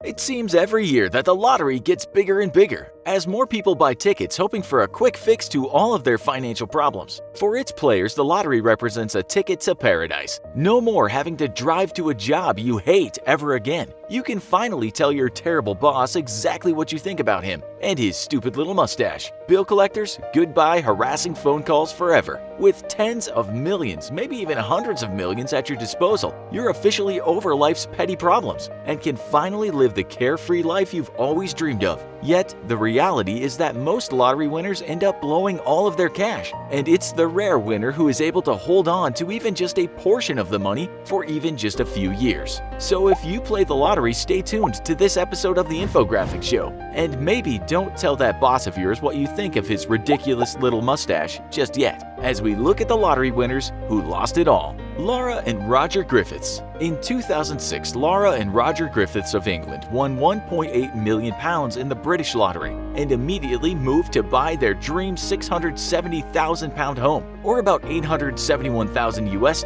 It seems every year that the lottery gets bigger and bigger, as more people buy tickets hoping for a quick fix to all of their financial problems. For its players, the lottery represents a ticket to paradise. No more having to drive to a job you hate ever again. You can finally tell your terrible boss exactly what you think about him and his stupid little mustache. Bill collectors, goodbye harassing phone calls forever. With tens of millions, maybe even hundreds of millions at your disposal, you're officially over life's petty problems and can finally live the carefree life you've always dreamed of. Yet, the reality is that most lottery winners end up blowing all of their cash, and it's the rare winner who is able to hold on to even just a portion of the money for even just a few years. So if you play the lottery, stay tuned to this episode of the Infographics Show, and maybe don't tell that boss of yours what you think of his ridiculous little mustache just yet, as we look at the lottery winners who lost it all. Laura and Roger Griffiths. In 2006, Laura and Roger Griffiths of England won £1.8 million in the British lottery and immediately moved to buy their dream £670,000 home, or about $871,000 US.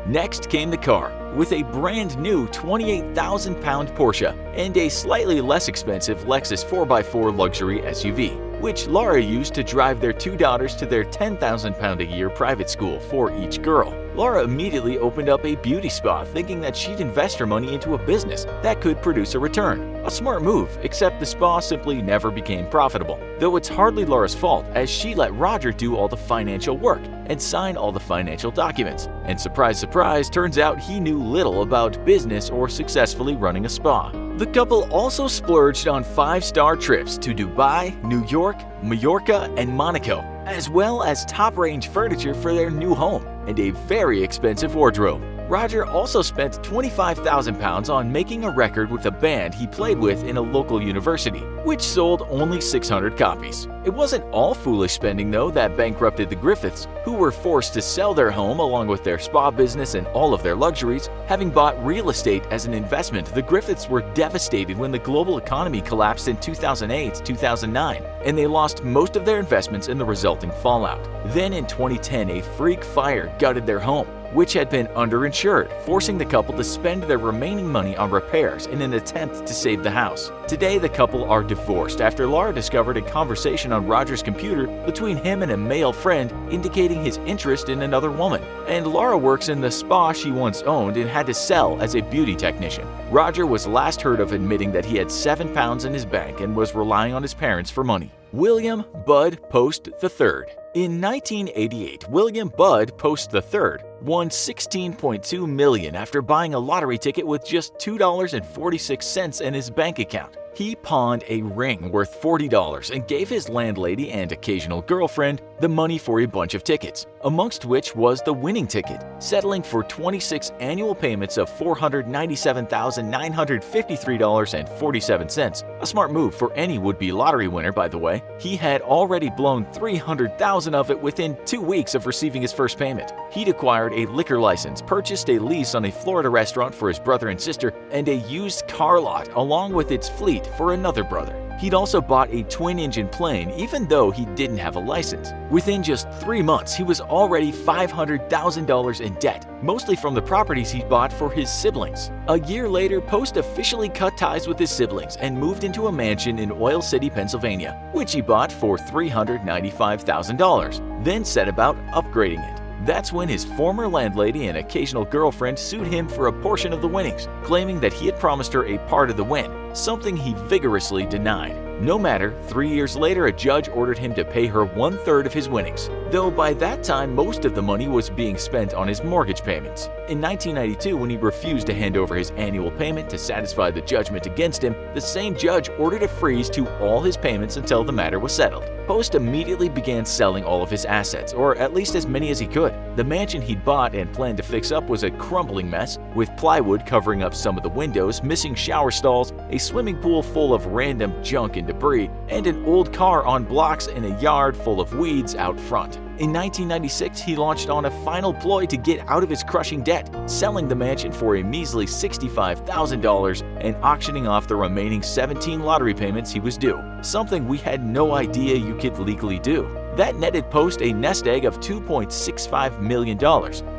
Next came the car, with a brand new £28,000 Porsche and a slightly less expensive Lexus 4x4 luxury SUV, which Laura used to drive their two daughters to their £10,000 a year private school for each girl. Laura immediately opened up a beauty spa, thinking that she'd invest her money into a business that could produce a return. A smart move, except the spa simply never became profitable. Though it's hardly Laura's fault, as she let Roger do all the financial work and sign all the financial documents. And surprise, surprise, turns out he knew little about business or successfully running a spa. The couple also splurged on 5-star trips to Dubai, New York, Mallorca, and Monaco, as well as top-range furniture for their new home and a very expensive wardrobe. Roger also spent £25,000 on making a record with a band he played with in a local university, which sold only 600 copies. It wasn't all foolish spending, though, that bankrupted the Griffiths, who were forced to sell their home along with their spa business and all of their luxuries. Having bought real estate as an investment, the Griffiths were devastated when the global economy collapsed in 2008-2009, and they lost most of their investments in the resulting fallout. Then in 2010, a freak fire gutted their home, which had been underinsured, forcing the couple to spend their remaining money on repairs in an attempt to save the house. Today, the couple are divorced after Laura discovered a conversation on Roger's computer between him and a male friend indicating his interest in another woman. And Laura works in the spa she once owned and had to sell as a beauty technician. Roger was last heard of admitting that he had £7 in his bank and was relying on his parents for money. William Bud Post III. In 1988, William Bud Post III won $16.2 million after buying a lottery ticket with just $2.46 in his bank account. He pawned a ring worth $40 and gave his landlady and occasional girlfriend the money for a bunch of tickets, amongst which was the winning ticket, settling for 26 annual payments of $497,953.47. A smart move for any would-be lottery winner, by the way. He had already blown $300,000 of it within 2 weeks of receiving his first payment. He'd acquired a liquor license, purchased a lease on a Florida restaurant for his brother and sister, and a used car lot along with its fleet for another brother. He'd also bought a twin-engine plane even though he didn't have a license. Within just 3 months, he was already $500,000 in debt, mostly from the properties he bought for his siblings. A year later, Post officially cut ties with his siblings and moved into a mansion in Oil City, Pennsylvania, which he bought for $395,000, then set about upgrading it. That's when his former landlady and occasional girlfriend sued him for a portion of the winnings, claiming that he had promised her a part of the win, something he vigorously denied. No matter, 3 years later, a judge ordered him to pay her 1/3 of his winnings, though by that time most of the money was being spent on his mortgage payments. In 1992, when he refused to hand over his annual payment to satisfy the judgment against him, the same judge ordered a freeze to all his payments until the matter was settled. Post immediately began selling all of his assets, or at least as many as he could. The mansion he'd bought and planned to fix up was a crumbling mess, with plywood covering up some of the windows, missing shower stalls, a swimming pool full of random junk and debris, and an old car on blocks in a yard full of weeds out front. In 1996, he launched on a final ploy to get out of his crushing debt, selling the mansion for a measly $65,000 and auctioning off the remaining 17 lottery payments he was due, something we had no idea you could legally do. That netted Post a nest egg of $2.65 million.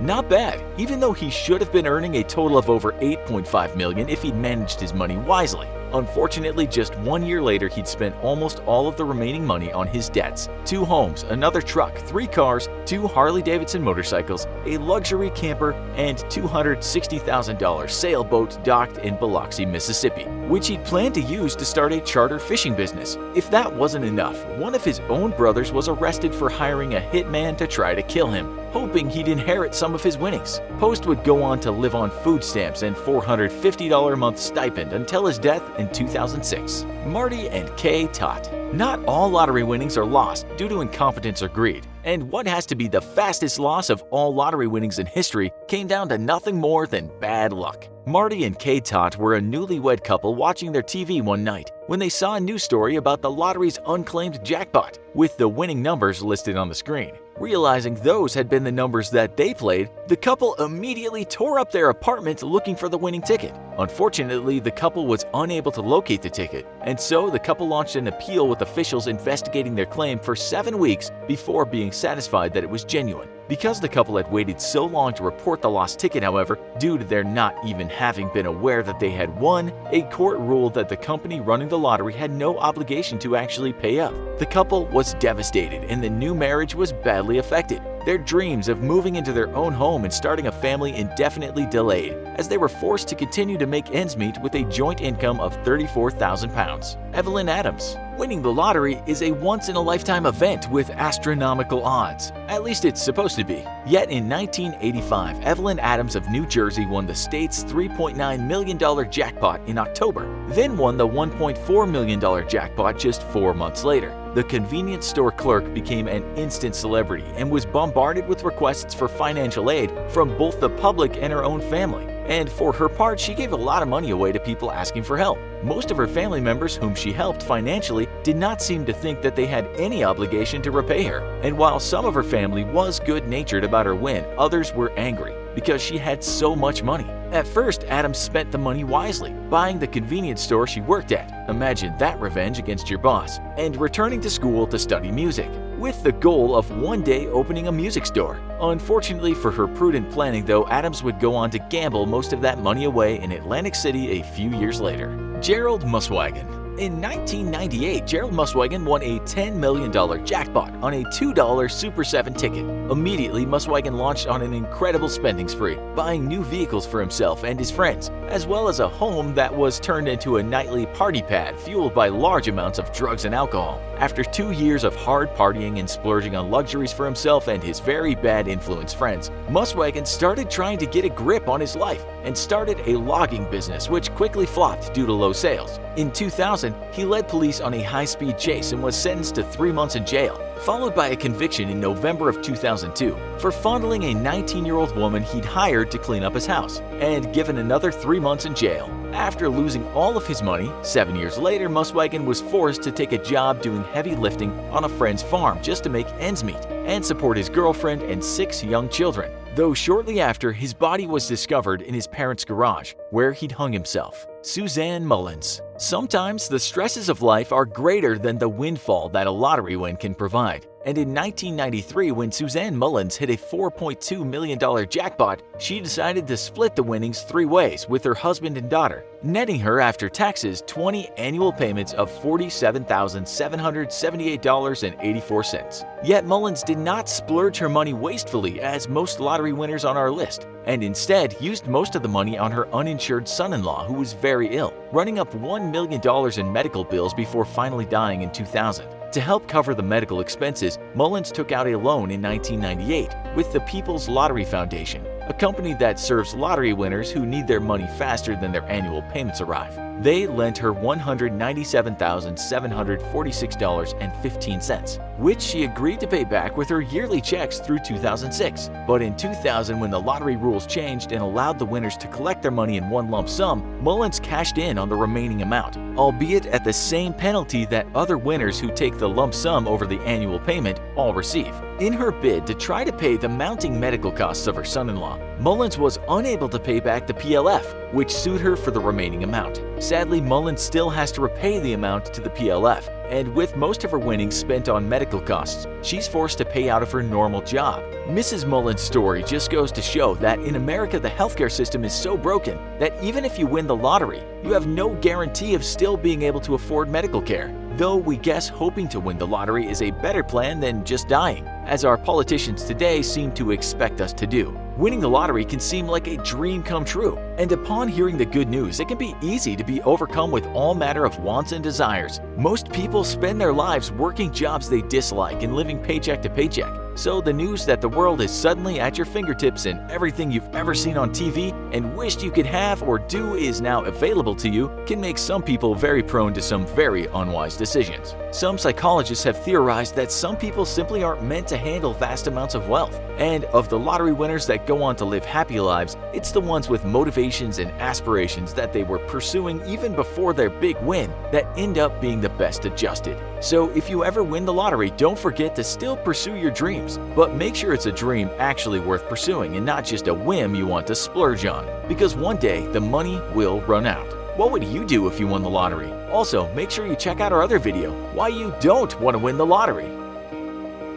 Not bad, even though he should have been earning a total of over $8.5 million if he'd managed his money wisely. Unfortunately, just 1 year later, he'd spent almost all of the remaining money on his debts: 2 homes, another truck, 3 cars, 2 Harley-Davidson motorcycles, a luxury camper, and $260,000 sailboat docked in Biloxi, Mississippi, which he'd planned to use to start a charter fishing business. If that wasn't enough, one of his own brothers was arrested for hiring a hitman to try to kill him, hoping he'd inherit some of his winnings. Post would go on to live on food stamps and $450 a month stipend until his death in 2006. Marty and Kay Todd. Not all lottery winnings are lost due to incompetence or greed, and what has to be the fastest loss of all lottery winnings in history came down to nothing more than bad luck. Marty and Kay Todd were a newlywed couple watching their TV one night when they saw a news story about the lottery's unclaimed jackpot, with the winning numbers listed on the screen. Realizing those had been the numbers that they played, the couple immediately tore up their apartment looking for the winning ticket. Unfortunately, the couple was unable to locate the ticket, and so the couple launched an appeal with officials investigating their claim for 7 weeks before being satisfied that it was genuine. Because the couple had waited so long to report the lost ticket, however, due to their not even having been aware that they had won, a court ruled that the company running the lottery had no obligation to actually pay up. The couple was devastated, and the new marriage was badly affected. Their dreams of moving into their own home and starting a family indefinitely delayed, as they were forced to continue to make ends meet with a joint income of £34,000. Evelyn Adams. Winning the lottery is a once-in-a-lifetime event with astronomical odds. At least it's supposed to be. Yet in 1985, Evelyn Adams of New Jersey won the state's $3.9 million jackpot in October, then won the $1.4 million jackpot just 4 months later. The convenience store clerk became an instant celebrity and was bombarded with requests for financial aid from both the public and her own family. And for her part, she gave a lot of money away to people asking for help. Most of her family members whom she helped financially did not seem to think that they had any obligation to repay her. And while some of her family was good-natured about her win, others were angry because she had so much money. At first, Adams spent the money wisely, buying the convenience store she worked at. Imagine that revenge against your boss. And returning to school to study music, with the goal of one day opening a music store. Unfortunately for her prudent planning though, Adams would go on to gamble most of that money away in Atlantic City a few years later. Gerald Muswagon. In 1998, Gerald Muswagon won a $10 million jackpot on a $2 Super 7 ticket. Immediately, Muswagon launched on an incredible spending spree, buying new vehicles for himself and his friends, as well as a home that was turned into a nightly party pad fueled by large amounts of drugs and alcohol. After 2 years of hard partying and splurging on luxuries for himself and his very bad influence friends, Muswagon started trying to get a grip on his life and started a logging business which quickly flopped due to low sales. In 2000, he led police on a high-speed chase and was sentenced to 3 months in jail, followed by a conviction in November of 2002 for fondling a 19-year-old woman he'd hired to clean up his house, and given another 3 months in jail. After losing all of his money, 7 years later, Muswagon was forced to take a job doing heavy lifting on a friend's farm just to make ends meet and support his girlfriend and 6 young children. Though shortly after, his body was discovered in his parents' garage, where he'd hung himself. Suzanne Mullens. Sometimes the stresses of life are greater than the windfall that a lottery win can provide. And in 1993, when Suzanne Mullens hit a $4.2 million jackpot, she decided to split the winnings 3 ways with her husband and daughter, netting her after taxes 20 annual payments of $47,778.84. Yet Mullens did not splurge her money wastefully as most lottery winners on our list, and instead used most of the money on her uninsured son-in-law who was very ill, running up $1 million in medical bills before finally dying in 2000. To help cover the medical expenses, Mullens took out a loan in 1998 with the People's Lottery Foundation, a company that serves lottery winners who need their money faster than their annual payments arrive. They lent her $197,746.15, which she agreed to pay back with her yearly checks through 2006. But in 2000, when the lottery rules changed and allowed the winners to collect their money in one lump sum, Mullens cashed in on the remaining amount, albeit at the same penalty that other winners who take the lump sum over the annual payment all receive. In her bid to try to pay the mounting medical costs of her son-in-law, Mullens was unable to pay back the PLF, which sued her for the remaining amount. Sadly, Mullens still has to repay the amount to the PLF, and with most of her winnings spent on medical costs, she's forced to pay out of her normal job. Mrs. Mullens' story just goes to show that in America the healthcare system is so broken that even if you win the lottery, you have no guarantee of still being able to afford medical care. Though we guess hoping to win the lottery is a better plan than just dying, as our politicians today seem to expect us to do. Winning the lottery can seem like a dream come true, and upon hearing the good news, it can be easy to be overcome with all manner of wants and desires. Most people spend their lives working jobs they dislike and living paycheck to paycheck. So the news that the world is suddenly at your fingertips and everything you've ever seen on TV and wished you could have or do is now available to you can make some people very prone to some very unwise decisions. Some psychologists have theorized that some people simply aren't meant to handle vast amounts of wealth. And of the lottery winners that go on to live happy lives, it's the ones with motivations and aspirations that they were pursuing even before their big win that end up being the best adjusted. So if you ever win the lottery, don't forget to still pursue your dreams, but make sure it's a dream actually worth pursuing and not just a whim you want to splurge on, because one day the money will run out. What would you do if you won the lottery? Also, make sure you check out our other video, Why You Don't Want to Win the Lottery.